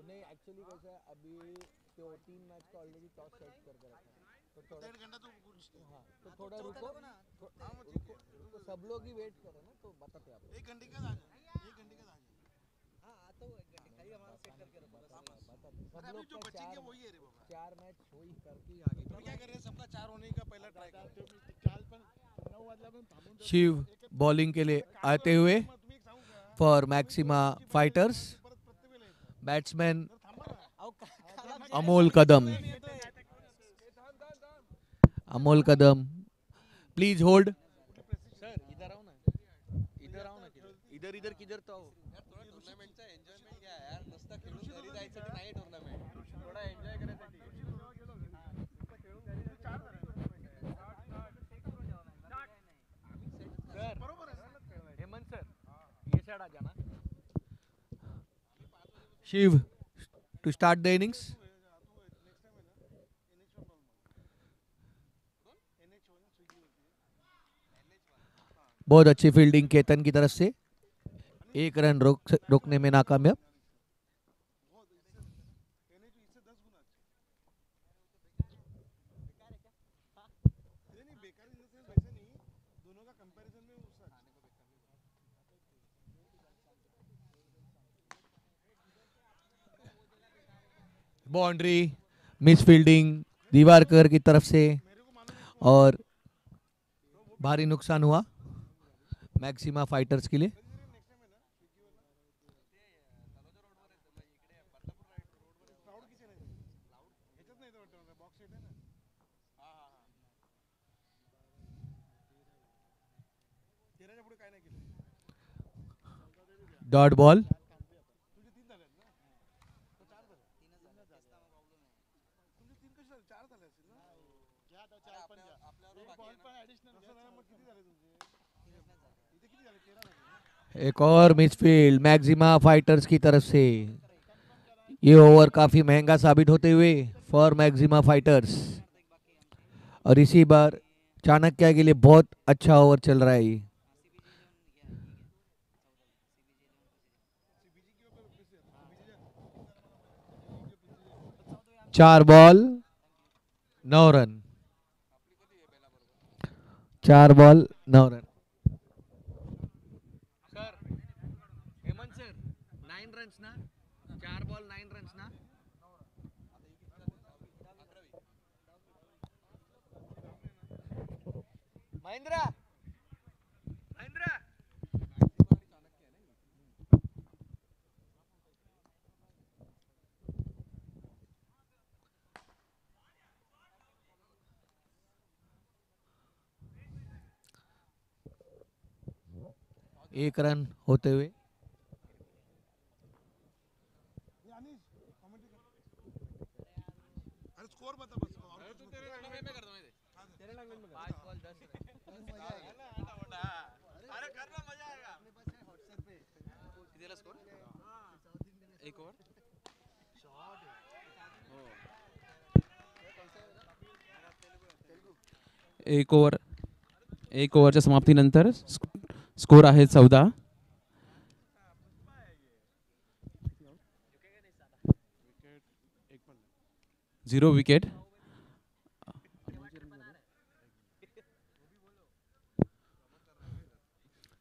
नहीं एक्चुअली कैसा है अभी तो 3 मैच का ऑलरेडी टॉस सेट करके रखा है तो थोड़ा 1.5 घंटा तो हाँ तो थोड़ा रुको तो सब लोग ही वेट करें ना तो बताते आप 1 घंटे का आ जाए 1 घंटे का आ जाए हाँ आता हूँ 1 घंटे खाली हमारा सेट करके रखो सब लोग जो बचेंगे वही है रे बाबा 4 मैच वही करके आगे तो क्या कर रहे हैं सबका 4 होने का पहला ट्राई कर चाल पर 9 वाजला पण थांबून शिव बॉलिंग के लिए आते हुए for maxima fighters batsman Amol Kadam please hold sir इधर आओ ना इधर किधर तो आओ यार थोड़ा टूर्नामेंटचा एन्जॉयमेंट घ्या यार नुसतं खेळून घरी जायचं नाही टूर्नामेंट थोडा एन्जॉय करायसाठी सर बरोबर आहे हेमंत सर ये साइड आ जाना Shiv to start the innings बहुत अच्छी फील्डिंग केतन की तरफ से 1 रन रोकने में नाकामयाब बाउंड्री मिस फील्डिंग दीवारकर की तरफ से और भारी नुकसान हुआ मैक्सिमा फाइटर्स के लिए डॉट बॉल एक और मिसफील्ड मैक्सिमा फाइटर्स की तरफ से ये ओवर काफी महंगा साबित होते हुए फॉर मैक्सिमा फाइटर्स और इसी बार चाणक्य के लिए बहुत अच्छा ओवर चल रहा है 4 ball 9 run 4 ball 9 run sir Hemant sir 9 runs ना 4 बॉल 9 रन्स ना महेंद्र एक रन होते हुए एक ओव्हरच्या समाप्तीनंतर स्कोर आहे 14 0 विकेट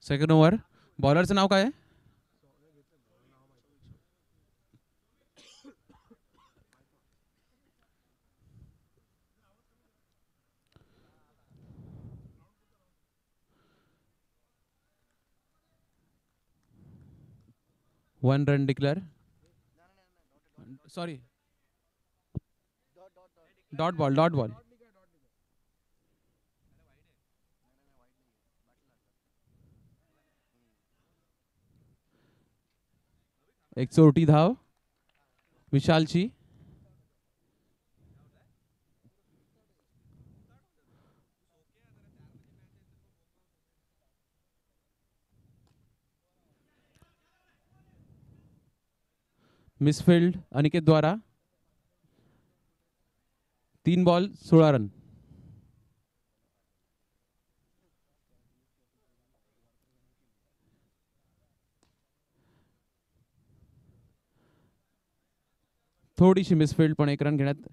सेकंड ओव्हर बॉलरचं नाव काय आहे one run declare sorry dot ball एक चोरटी धाव विशालची मिसफील्ड अनिकेत द्वारा. 3 बॉल 16 रन. थोडीशी मिसफील्ड पण 1 रन घेण्यात.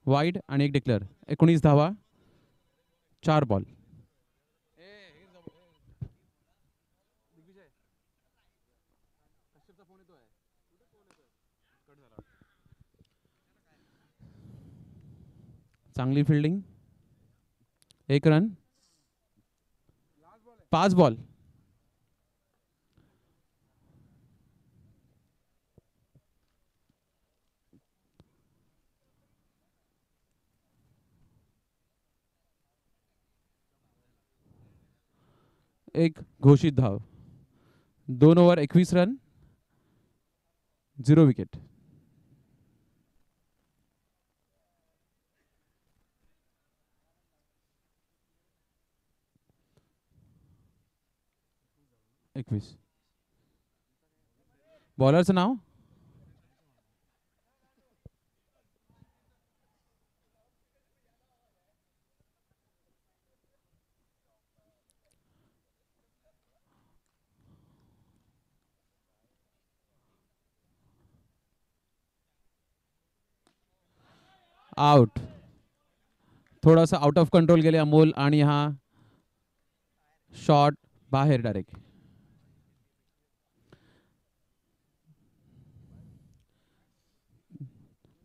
वाईड आणि 1 डिक्लेअर. 19 धावा 4 बॉल. चांगली फिल्डिंग. 1 run 5 ball. एक घोषित धाव. 2 ओव्हर 21 रन 0 विकेट. बॉलरचं नाव आउट. थोडासा आउट ऑफ कंट्रोल गेले अमोल आणि हा शॉट बाहेर डायरेक्ट.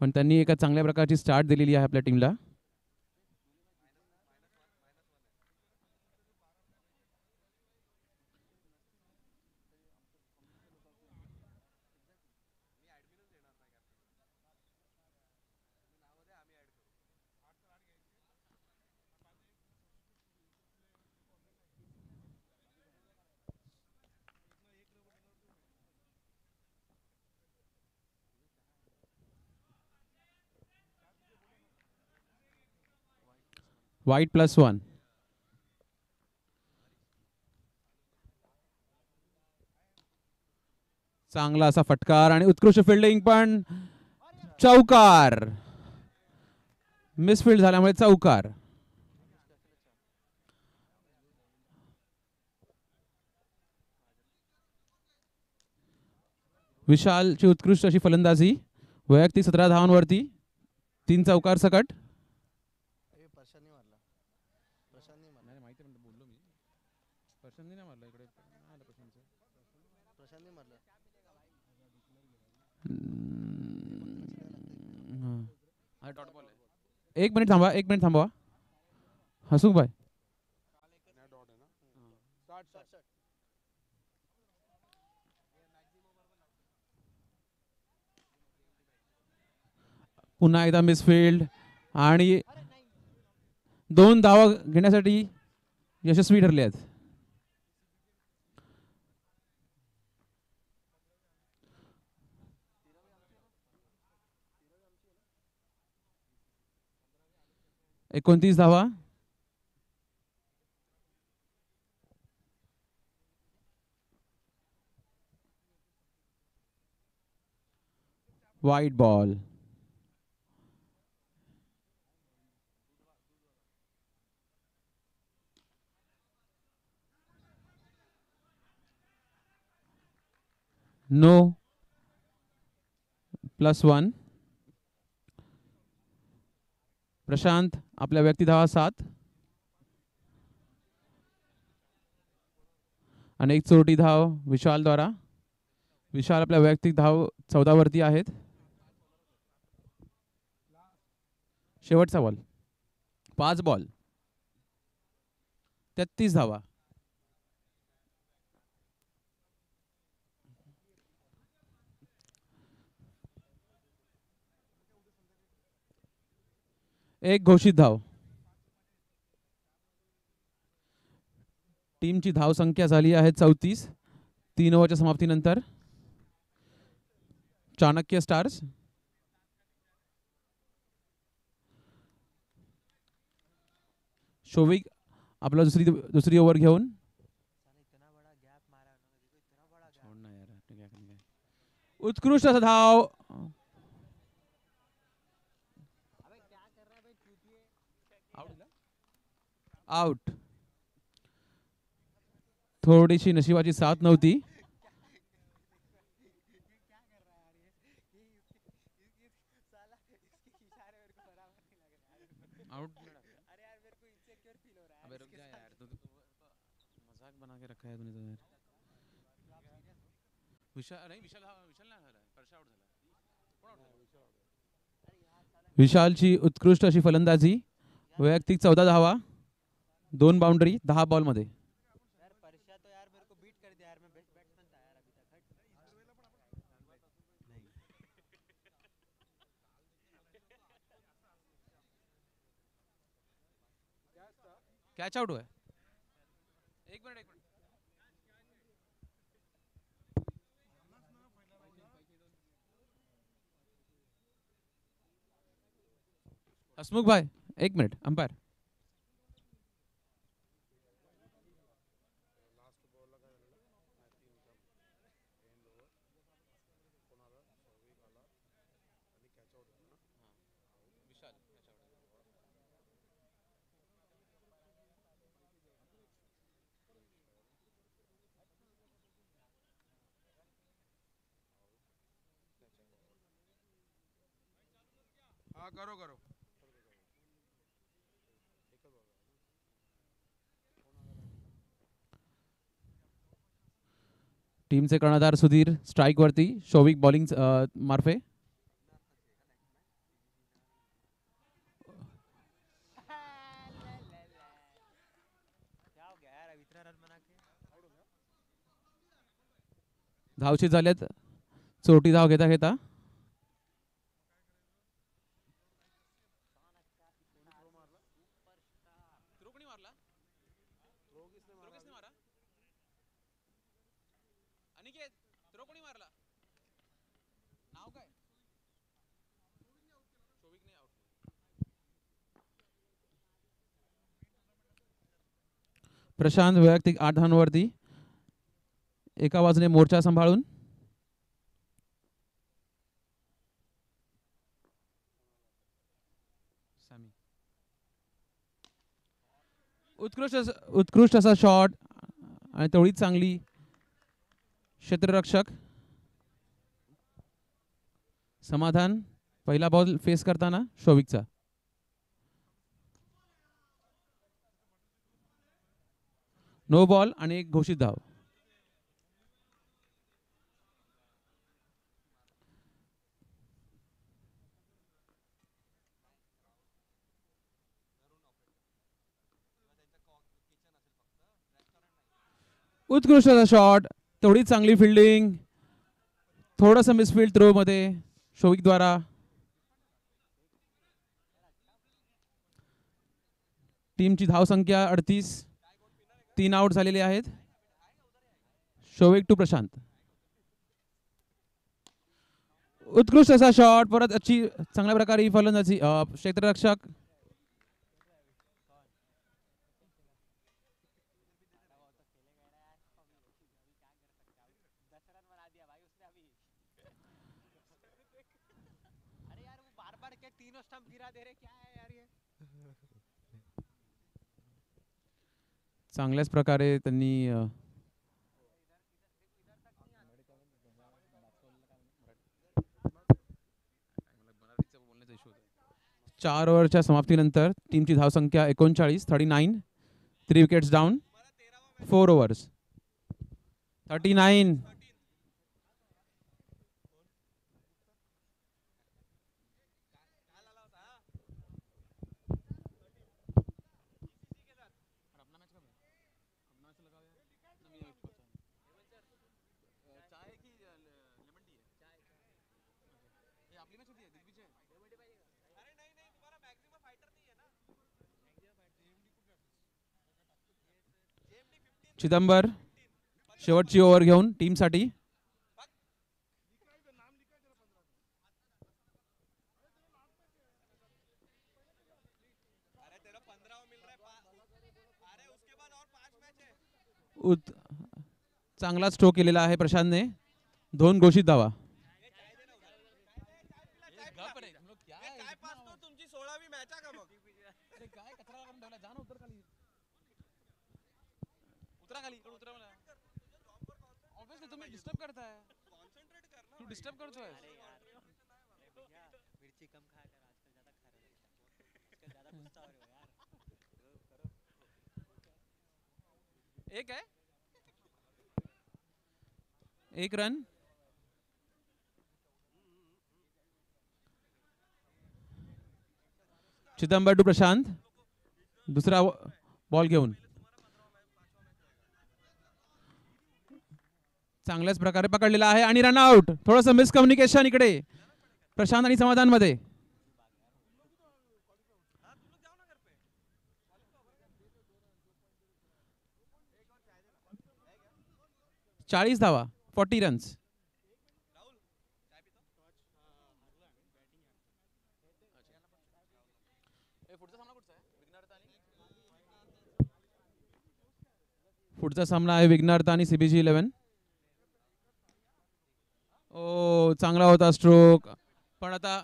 पण त्यांनी एका चांगल्या प्रकारची स्टार्ट दिलेली आहे आपल्या टीमला. वाईट +1. चांगला असा फटकार आणि उत्कृष्ट फिल्डिंग पण चौकार. मिसफील्ड झाल्यामुळे चौकार. विशालची उत्कृष्ट अशी फलंदाजी. वैयक्तिक 17 धावांवरती 3 चौकार सकट. एक मिनिट थांबवा हसुख भाई. पुन्हा एकदा मिसफील्ड आणि 2 धावा घेण्यासाठी यशस्वी ठरले आहेत. एकोणतीस धावा. वाईट बॉल. नो +1. प्रशांत आपल्या व्यक्ती धावा 7 आणि 1 चोरटी धाव विशाल द्वारा. विशाल आपल्या वैयक्तिक धाव 14 वरती आहेत. शेवटचा बॉल 5 बॉल 33 धावा. एक घोषित धाव. टीमची धाव संख्या झाली आहे 34 3 ओव्हरच्या समाप्तीनंतर. चाणक्य स्टार्स. शोविक आपला दुसरी ओव्हर घेऊन. उत्कृष्ट असा धाव. आउट. थोडीशी नशिबाची साथ नव्हती. आउट. अबे रुक जा यार, तू मजाक बना के रखा है तूने तो यार. विशाल नाही झाला, परशा आउट झाला. विशालची उत्कृष्ट अशी फलंदाजी. वैयक्तिक 14 धावा, 2 बाउंड्री 10 बॉल मध्ये. कैच आउट हुआ है. एक मिनट. हसमुख भाई एक मिनट. अंपायर. हाँ करो. टीमचे कर्णधार सुधीर स्ट्राइक वरती. शोविक बॉलिंग मार्फे. धावशी झाल्यात. चोटी धाव घेता प्रशांत वैयक्तिक 8 धावांवरती. एका बाजूने मोर्चा सांभाळून. उत्कृष्ट असा शॉट आणि तेवढीच चांगली क्षेत्ररक्षक. समाधान पहिला बॉल फेस करताना शोविकचा. नो बॉल आणि एक घोषित धाव. उत्कृष्ट असा शॉट, तेवढीच चांगली फिल्डिंग. थोडंसं मिसफील्ड थ्रो मध्ये शोविक द्वारा. टीमची धावसंख्या 38. 3 आउट झालेले आहेत. शोविक टू प्रशांत. उत्कृष्ट असा शॉट. परत अच्छी चांगल्या प्रकारे फलंदाजी. क्षेत्ररक्षक चांगल्याच प्रकारे त्यांनी 4 ओव्हरच्या समाप्तीनंतर टीमची धावसंख्या 39. 39. 3 विकेट्स डाऊन. 4 ओव्हर्स. 39. चिदंबर शेवटची ओव्हर घेऊन टीमसाठी. चांगला स्ट्रोक केलेला आहे प्रशांतने. 2 घोषित धावा. एक रन. चिदंबर टू प्रशांत. दुसरा बॉल घेऊन चांगल्याच प्रकारे पकडलेला आहे आणि रन आउट. थोडंसं मिसकम्युनिकेशन इकडे प्रशांत आणि समाधान मध्ये. 40 धावा, 40 रन्स. पुढचा सामना आहे विघ्नहर्ता आणि सीबीजी 11. ओ चांगला होता स्ट्रोक, पण आता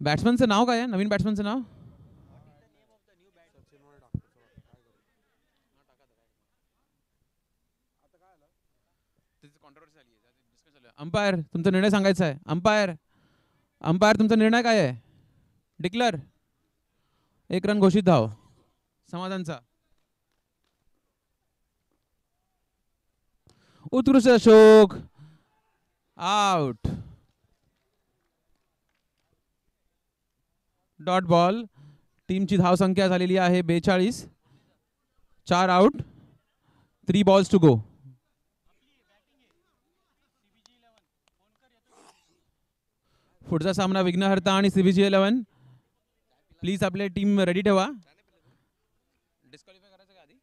बॅट्समनचं नाव काय आहे? नवीन बॅट्समनचं नाव अंपायर तुमचा निर्णय सांगायचा आहे. अंपायर अंपायर तुमचा निर्णय काय आहे? डिक्लेअर. 1 रन घोषित धाव समाधानचा. उत्कृष्ट अशोक आउट. Dot ball. टीमची धाव संख्या झालेली आहे 42. 4 आउट, 3 बॉल्स टू गो. पुढचा सामना विघ्नहर्ता आणि सीबीजी 11. प्लीज आपले टीम रेडी ठेवा. डिस्क्वालिफाय करायचं का आधी?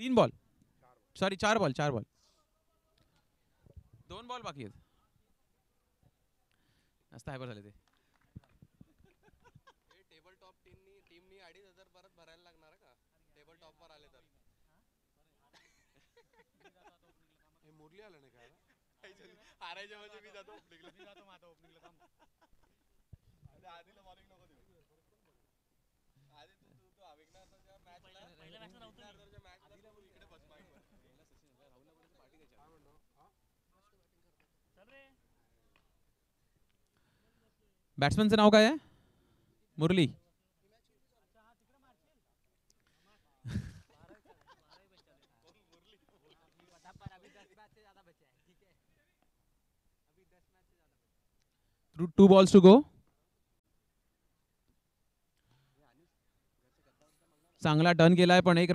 3 ball sorry 4 ball 4 ball 2 ball बाकी आहेत. जास्त हायपर झाले ते. टेबल टॉप टीमनी 2,500 परत भरायला लागणार का टेबल टॉप वर आले तर? हे मुरली आलं नाही काय हारायच्या म्हणजे मी जातो ओपनिंगला. मी जातो माझा ओपनिंगला थांब. अरे आधीला मॉर्निंग नको देऊ. आधी तू विघ्नहर्ताच्या मॅचला पहिल्या मॅचला नव्हतो. विघ्नहर्ताच्या मॅचला तू इकडे बस माईकवर. राहुलला बोलायचं पार्टी द्यायची. काय म्हणतो? हां चल रे. बॅट्समनचं नाव काय आहे? Murali. Two balls to go. चांगला टर्न केलाय पण एक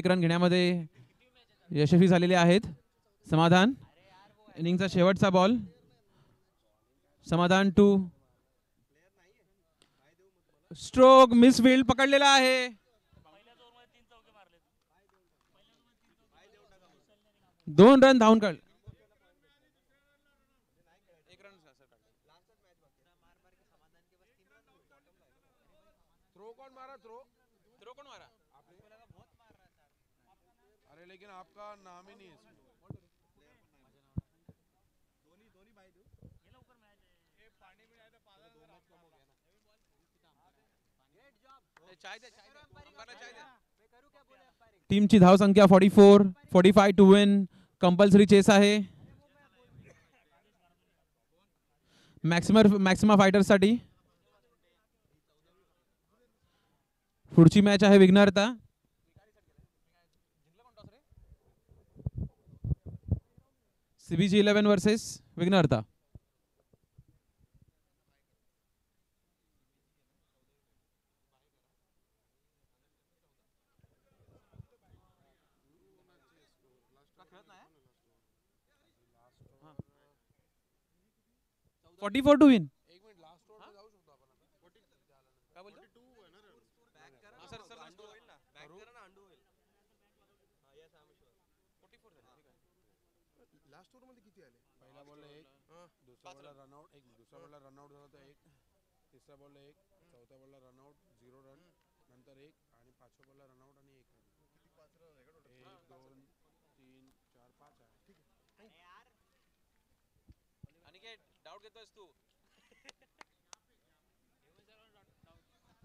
रन घेण्यामध्ये यशस्वी झालेले आहेत. समाधान. इनिंगचा शेवटचा बॉल. समाधान टू. स्ट्रोक मिसफील्ड पकडलेला आहे. 2 रन धावून काढ. थ्रो कौन मारा? अरे लेकिन आपका नाम ही नहीं है इसमें. टीमची धाव संख्या 44. 45 टू विन. कंपल्सरी चेस आहे मॅक्सिमा फायटर्स साठी. पुढची मॅच आहे विघ्नहर्ता. सीबीजी 11 वर्सेस विघ्नहर्ता. चौदा 44 टू विन. एक मिनिट लास्ट ओव्हर जाऊ शकतो आपण आता. काय बोलतो? 42 आहे ना. बॅक करा. सर सर अंडू होईल ना. बॅक करा ना अंडू होईल. लास्ट ओव्हर मध्ये किती आले? पहिला बॉलला एक, दुसऱ्या बॉलला रनआउट एक, दुसऱ्या बॉलला रनआउट झाला तर एक, तिसऱ्या बॉलला एक, चौथ्या बॉलला रनआउट 0 रन, नंतर एक आणि पाचव्या बॉलला रनआउट आणि 1 रन. 1 2 3 4 5 आहे. ठीक आहे. अनिकेत डाऊट घेतोयस तू?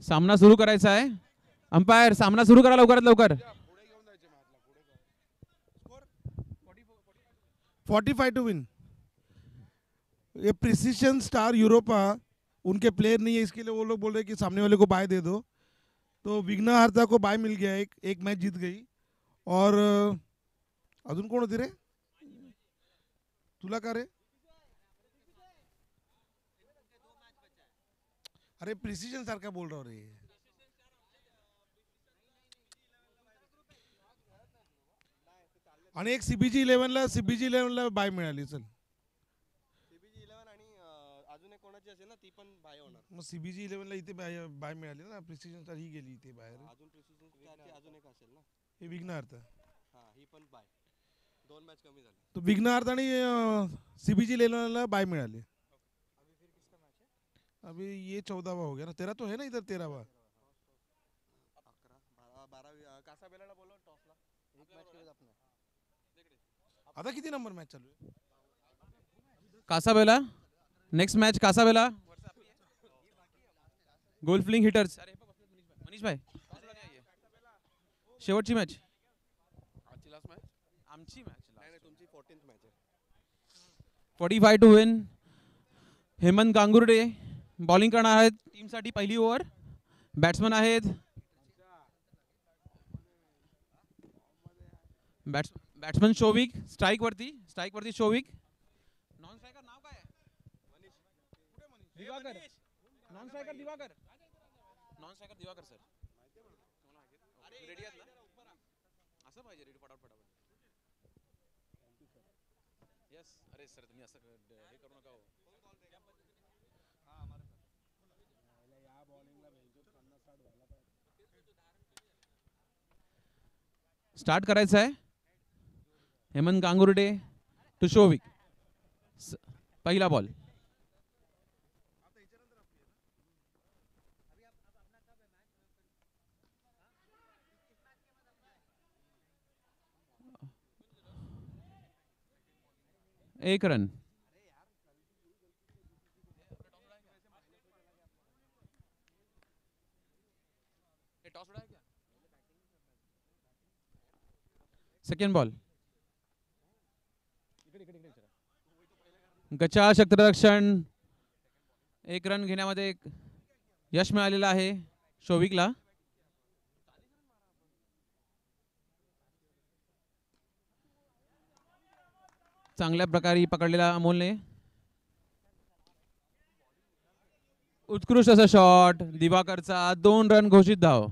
सामना सुरू करायचा आहे. अंपायर सामना सुरू करा लवकरात लवकर. पुढे घेऊन जायचे मॅचला, पुढे काय स्कोर 45 टू विन. ये प्रिसीशन स्टार यूरोपा उनके प्लेयर नहीं है, इसके लिए वो लोग बोल रहे कि सामने वाले को बाय दे दो. तो विघ्नहर्ता को बाय मिल गया, एक मैच जीत गई. और अजून कोण होती रे तुला का रे? अरे प्रिसिजन सारखा बोल रहा रे. आणि एक सीबीजी 11ला बाय मिळाली. चल सीबीजी 11 आणि अजून एक कोणाची असेल ना ती पण बाय होणार. मग सीबीजी 11ला इथे बाय मिळाली ना. प्रिसिजन स्टार ही गेली इथे बाहेर. अजून प्रिसिजन स्टारची अजून एक असेल ना. हे विघ्नहर्ता. हां ही पण बाय. 2 मॅच कमी झाले. तो विघ्नहर्ता आणि सीबीजी 11ला बाय मिळाली. अभी फिर किसका मैच है? अभी ये 14वां हो गया ना. 13 तो है ना इधर. 13वां 11 12 कासाबेलाला बोलव टॉसला. एक मॅच केलं आपण. आता किती नंबर मॅच चालू आहे? कासाबेला नेक्स्ट मॅच कासाबेला गोल्फलिंग हिटर्स. मनीष भाई शेवटची मॅच आजची लास्ट मॅच. आमची मॅच नाही तुमची 14th मॅच आहे. 45 to win. Hemant Gangurde bowling करणार आहेत टीमसाठी पहिली ओव्हर. बॅट्समन आहेत बॅट्समन शोविक. स्ट्राईक वरती शोविक. नॉन स्ट्रायकर नाव काय आहे? Diwakar. Non striker Diwakar sir. Ready आहेत ना? असं पाहिजे रेडी फटाफट. यस. अरे सर तुम्ही असं हे करू नका हो. स्टार्ट करायचं आहे. हेमंत गांगुर्डे टू शोविक. पहिला बॉल. एक रन. Second ball. गचा क्षेत्ररक्षण. एक रन घेण्यामध्ये यश मिळालेलं आहे शोविकला. चांगल्या प्रकारे पकडलेला अमोलने. उत्कृष्ट असा शॉट दिवाकरचा. 2 रन घोषित धाव.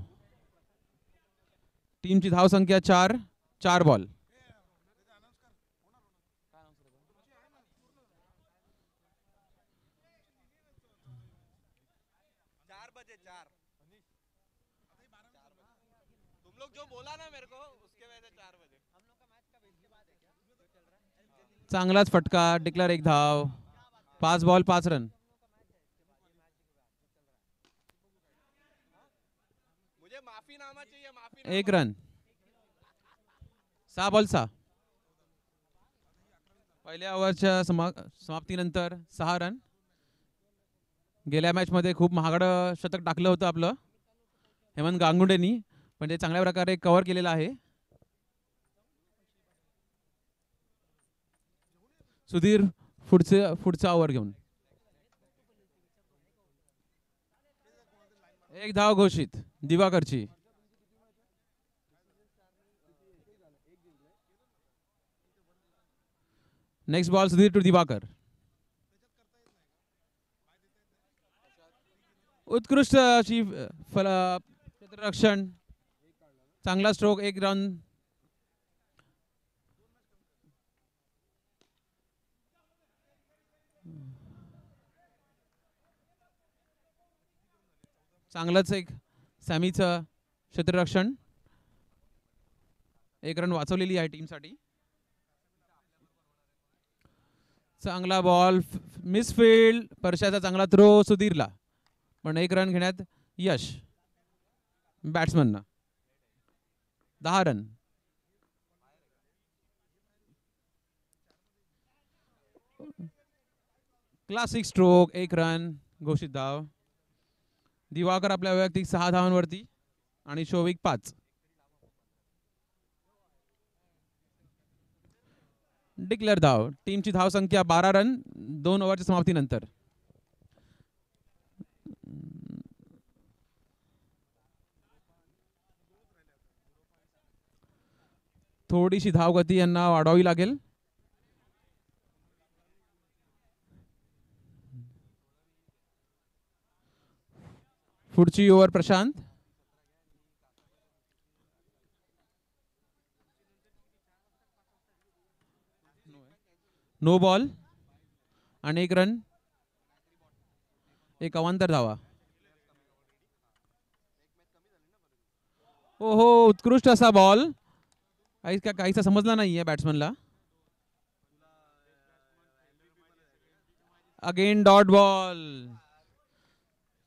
टीमची धाव संख्या 4 बॉल. तुम लोग जो बोला ना मेरे को उसके वजह से 4 बजे. हम लोग का मैच का बेसिक बात है क्या? चांगलाच फटका. डिक्लेअर 1 धाव. 5 बॉल 5 रन. मुझे माफीनामा चाहिए. 1 रन. 6 बॉल 6. पहिल्या ओव्हरच्या समाप्तीनंतर 6 रन. गेल्या मॅच मध्ये खूप महागडं शतक टाकलं होतं आपलं हेमंत गांगुर्डेनी, पण ते चांगल्या प्रकारे कव्हर केलेलं आहे. सुधीर पुढचा ओव्हर घेऊन. 1 धाव घोषित दिवाकरची. Next ball Sudhir to Diwakar. उत्कृष्ट अशी क्षेत्ररक्षण. चांगला स्ट्रोक. 1 रन. चांगलंच एक सॅमीचं क्षेत्ररक्षण. 1 रन वाचवलेली आहे टीमसाठी. चांगला बॉल मिसफील्ड. परशाचा चांगला थ्रो सुधीरला, पण 1 रन घेण्यात यश बॅट्समनना. 10 रन. Classic stroke. 1 रन घोषित धाव. दिवाकर आपल्या वैयक्तिक 6 धावांवरती आणि शोविक 5. डिक्लेअर धाव. टीमची धावसंख्या 12 रन 2 ओव्हरच्या समाप्तीनंतर. थोडीशी धावगती यांना वाढवावी लागेल. पुढची ओव्हर प्रशांत. नो बॉल आणि 1 रन. 1 अवांतर धावा. ओहो, उत्कृष्ट असा बॉल. काहीसा समजला नाहीये बॅट्समनला. Again dot ball.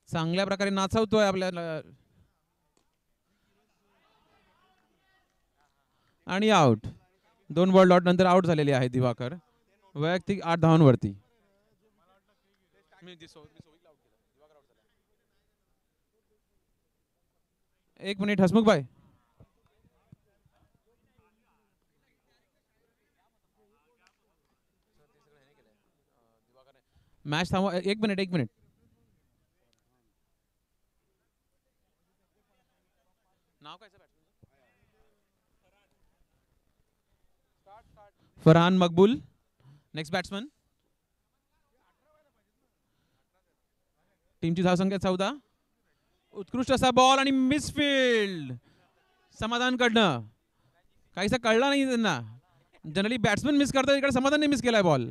चांगल्या प्रकारे नाचवतोय आपल्याला. आणि आउट. 2 बॉल डॉट नंतर आउट झालेले आहे दिवाकर वैयक्तिक 8 धावांवरती. 1 मिनिट हसमुख भाई. मॅच थांबवा. 1 मिनिट 1 मिनिट. नाव काय फरहान मकबूल नेक्स्ट बॅट्समन. टीमची धावसंख्या 14. उत्कृष्ट असा बॉल आणि मिसफील्ड समाधान कडनं. काहीसा कळला नाही त्यांना. जनरली बॅट्समन मिस करतात, इकडे समाधानने मिस केलाय बॉल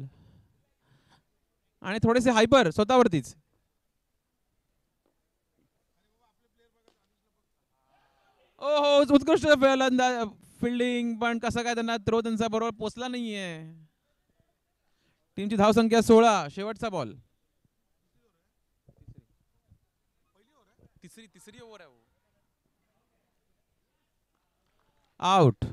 आणि थोडेसे हायपर स्वतःवरतीच. ओहो, उत्कृष्ट फिल्डिंग, पण कसं काय त्यांना थ्रो त्यांचा बरोबर पोचला नाहीये. टीमची धावसंख्या 16. शेवटचा बॉल. तिसरी ओव्हर आहे. आउट.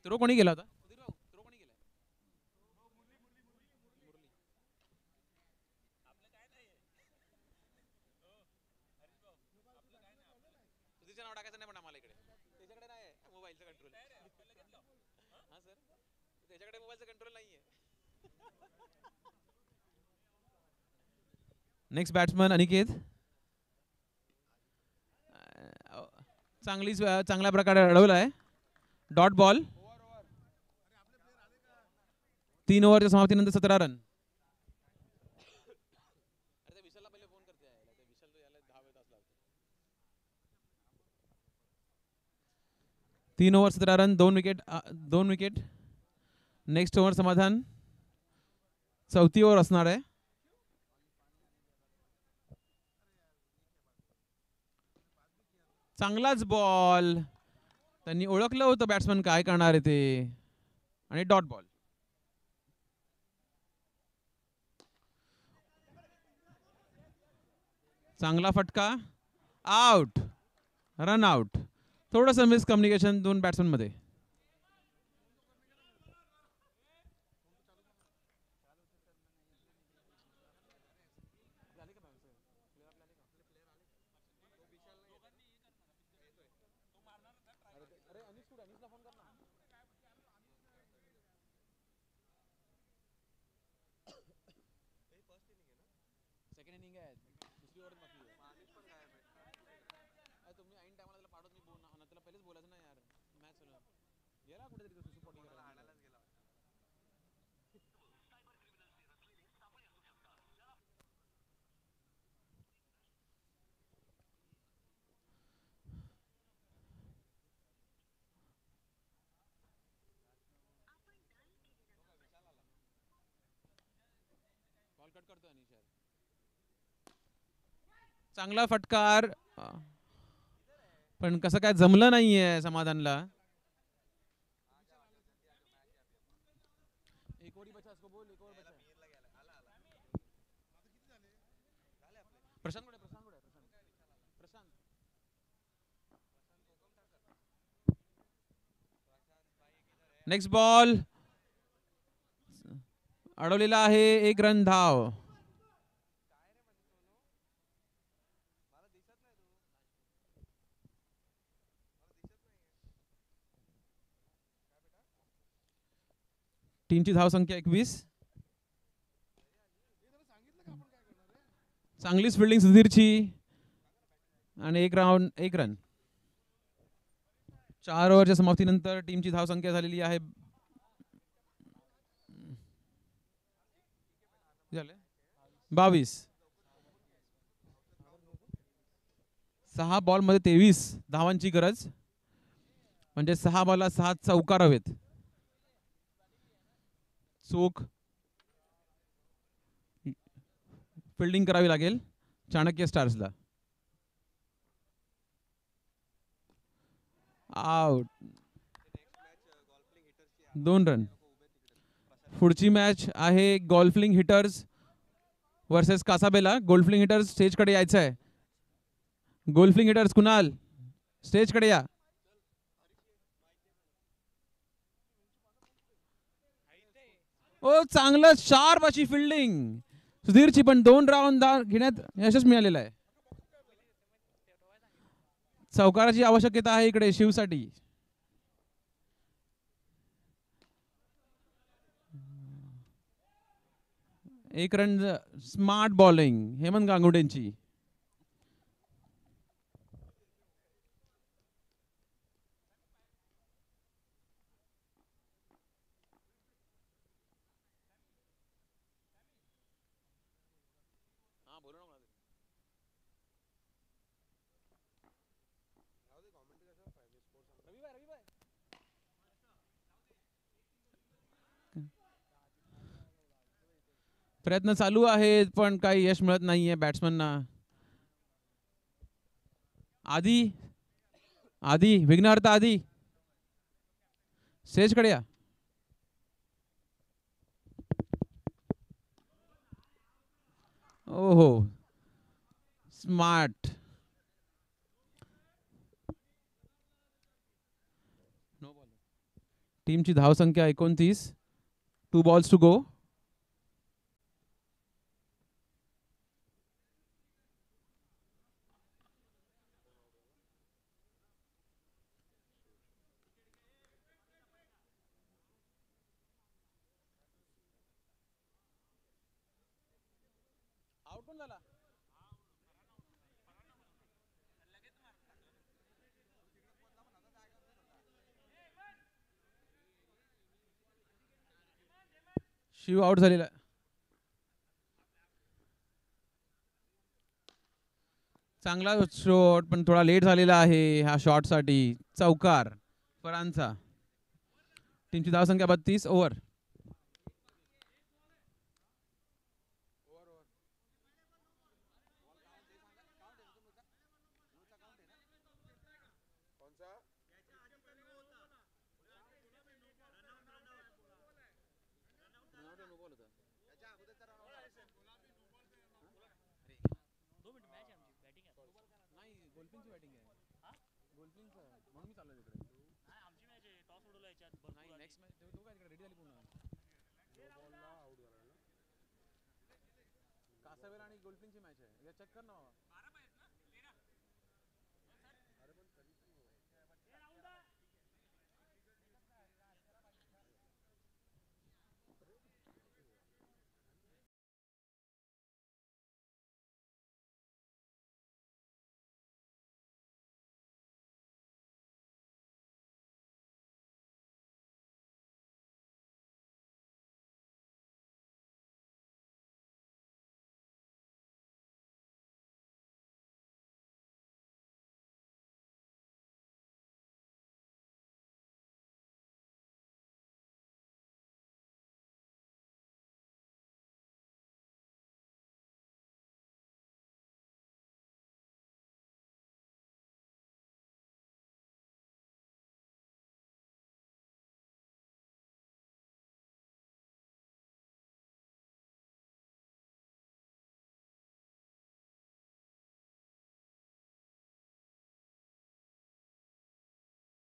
थ्रो कोणी गेला होता? नाव टाकायचं नाही पण आम्हाला इकडे. त्याच्याकडे नाही मोबाईलचं कंट्रोल. हा सर, त्याच्याकडे मोबाईलचं कंट्रोल नाहीये. Next batsman Aniket. चांगल्या प्रकारे अडवला आहे. Dot ball. 3 ओव्हरच्या समाप्तीनंतर 17 run. 3 over 17 run. 2 wicket. Next over समाधान. 4थी ओव्हर असणार आहे. चांगलाच बॉल. त्यांनी ओळखलं होतं बॅट्समन काय करणार आहे ते, आणि डॉट बॉल. चांगला फटका. आउट. Run out. थोडंसं मिसकम्युनिकेशन 2 बॅट्समन मध्ये. सेकंड इनिंग आहे, दुसरी ओव्हर बाकी आहे. तुम्ही ऐन टायमाला त्याला पाडत मी त्याला पहिलेच बोलायचं ना यार. मॅच गेला कुठेतरी तो सपोर्टिंग करायला. चांगला फटकार, पण कसं काय जमलं नाहीये समाधानला. नेक्स्ट बॉल अडवलेला आहे, 1 रन धाव. टीमची धावसंख्या 21. चांगलीच फिल्डिंग सुधीरची आणि 1 रन. 4 ओव्हरच्या समाप्तीनंतर टीमची धावसंख्या झालेली आहे 22. 6 बॉलमध्ये 23 धावांची गरज, म्हणजे 6 बॉलला 6 चौकार हवेत. चोख फिल्डिंग करावी लागेल चाणक्य स्टार्सला. Out, 2 run. पुढची मॅच आहे गोल्फलिंग हिटर्स वर्सेस कासाबेला. गोल्फलिंग हिटर्स स्टेजकडे यायचं आहे. गोल्फलिंग हिटर्स कुणाल स्टेजकडे या. ओ चांगलं शार्प अशी फिल्डिंग सुधीरची, पण 2 राऊंड घेण्यात यशच मिळालेलं आहे. चौकाराची आवश्यकता आहे इकडे शिवसाठी. एक रन. स्मार्ट बॉलिंग हेमंत गांगुडेंची. प्रयत्न चालू आहेत पण काही यश मिळत नाहीये बॅट्समनना. आधी विघ्नहर्ता आधी स्टेजकडे या. ओहो, स्मार्ट. टीमची धावसंख्या 29. 2 balls to go. Shiv out झालेला. चांगला शॉट पण थोडा लेट झालेला आहे ह्या शॉट साठी. चौकार फरांचा. टीमची धावसंख्या 32. ओव्हर. कासावेला आणि गोल्फिंगची मॅच आहे. चेक कर ना.